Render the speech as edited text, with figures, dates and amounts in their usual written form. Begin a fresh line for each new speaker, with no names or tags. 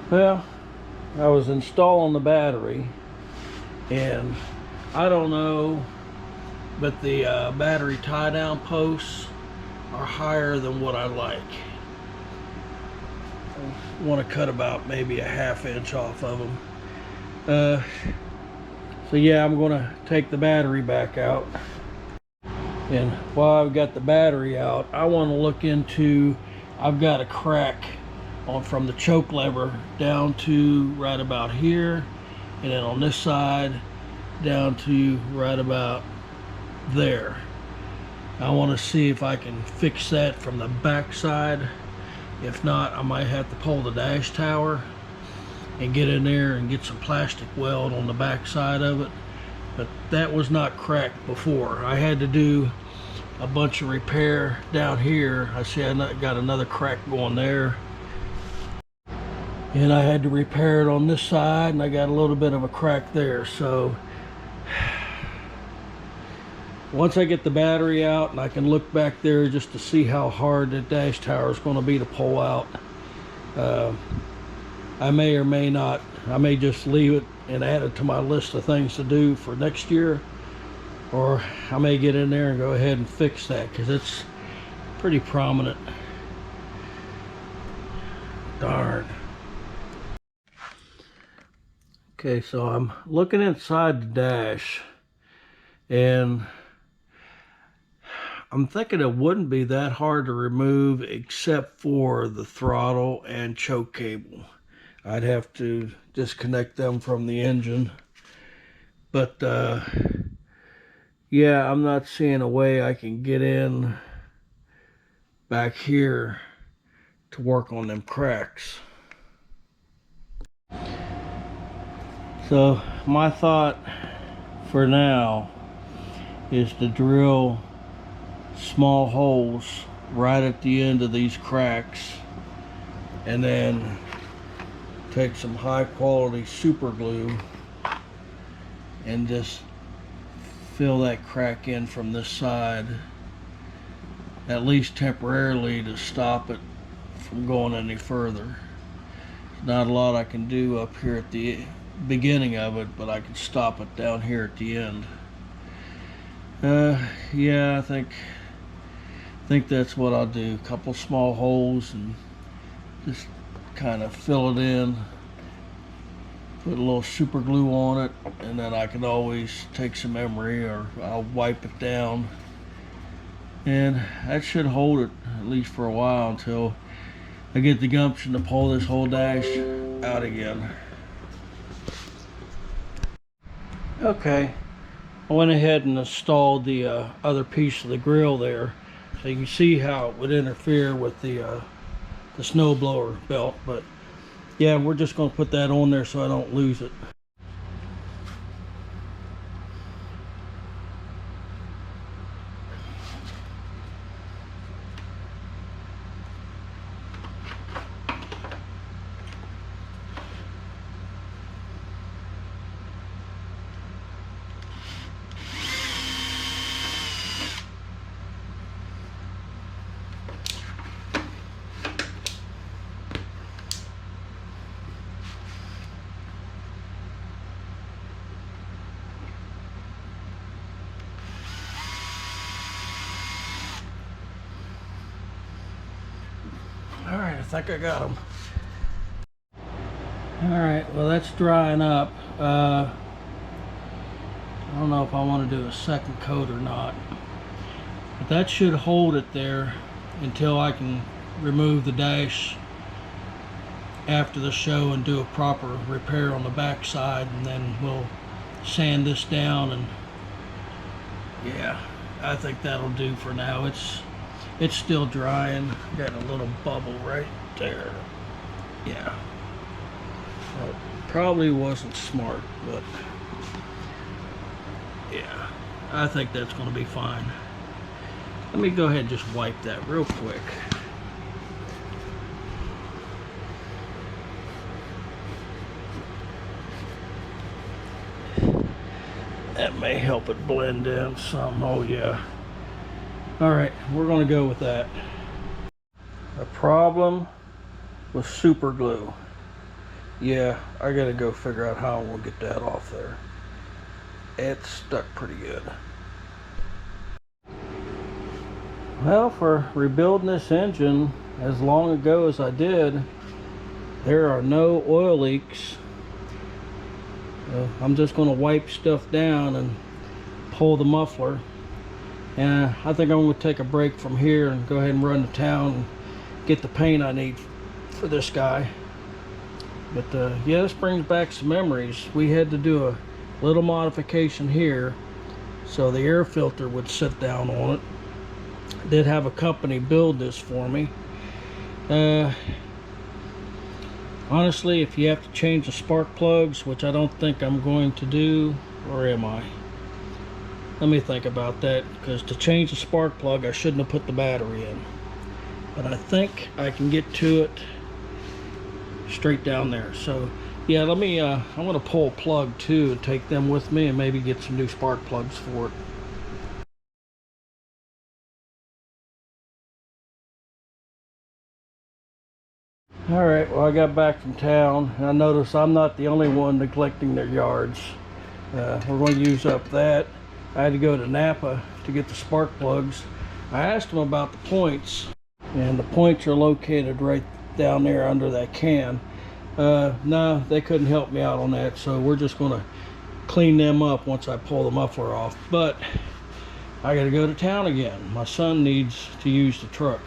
Well, I was installing the battery, and I don't know, but the battery tie down posts are higher than what I like. I want to cut about maybe a ½ inch off of them. So yeah, I'm going to take the battery back out. And while I've got the battery out, I want to look into, I've got a crack on from the choke lever down to right about here, and then on this side down to right about there. I want to see if I can fix that from the back side. If not, I might have to pull the dash tower and get in there and get some plastic weld on the back side of it. But that was not cracked before. I had to do a bunch of repair down here. I see I got another crack going there. And I had to repair it on this side, and I got a little bit of a crack there. So once I get the battery out and I can look back there just to see how hard the dash tower is going to be to pull out, I may or may not, I may just leave it and add it to my list of things to do for next year, or I may get in there and go ahead and fix that because it's pretty prominent. Darn. Okay, so I'm looking inside the dash, and I'm thinking it wouldn't be that hard to remove except for the throttle and choke cable. I'd have to disconnect them from the engine. But yeah, I'm not seeing a way I can get in back here to work on them cracks. So my thought for now is to drill small holes right at the end of these cracks, and then take some high quality super glue and just fill that crack in from this side, at least temporarily, to stop it from going any further. Not a lot I can do up here at the beginning of it, but I can stop it down here at the end. Yeah, I think that's what I'll do. A couple small holes and just kind of fill it in, put a little super glue on it, and then I can always take some emery, or I'll wipe it down, and that should hold it at least for a while until I get the gumption to pull this whole dash out again. Okay, I went ahead and installed the other piece of the grill there, so you can see how it would interfere with the snowblower belt. But yeah, we're just going to put that on there so I don't lose it. All right, I think I got them. All right, well, that's drying up. I don't know if I want to do a second coat or not, but that should hold it there until I can remove the dash after the show and do a proper repair on the back side, and then we'll sand this down. And yeah, I think that'll do for now. It's still drying. Got a little bubble right there. Yeah, well, probably wasn't smart, but yeah, I think that's going to be fine. Let me go ahead and just wipe that real quick. That may help it blend in some. Oh yeah. All right, we're going to go with that. The problem with super glue Yeah, I gotta go figure out how we'll get that off there. It's stuck pretty good. Well, for rebuilding this engine as long ago as I did, there are no oil leaks. I'm just going to wipe stuff down and pull the muffler. And I think I'm going to take a break from here and go ahead and run to town and get the paint I need for this guy. But yeah, this brings back some memories. We had to do a little modification here so the air filter would sit down on it. Did have a company build this for me. Honestly, if you have to change the spark plugs, which I don't think I'm going to do, or am I? Let me think about that, because to change the spark plug I shouldn't have put the battery in, but I think I can get to it straight down there. So yeah, let me I'm going to pull a plug too and take them with me and maybe get some new spark plugs for it. Alright, well, I got back from town and I noticed I'm not the only one neglecting their yards. We're going to use up that. I had to go to Napa to get the spark plugs. I asked them about the points, and the points are located right down there under that can. No, they couldn't help me out on that, so we're just going to clean them up once I pull the muffler off. But I got to go to town again. My son needs to use the truck.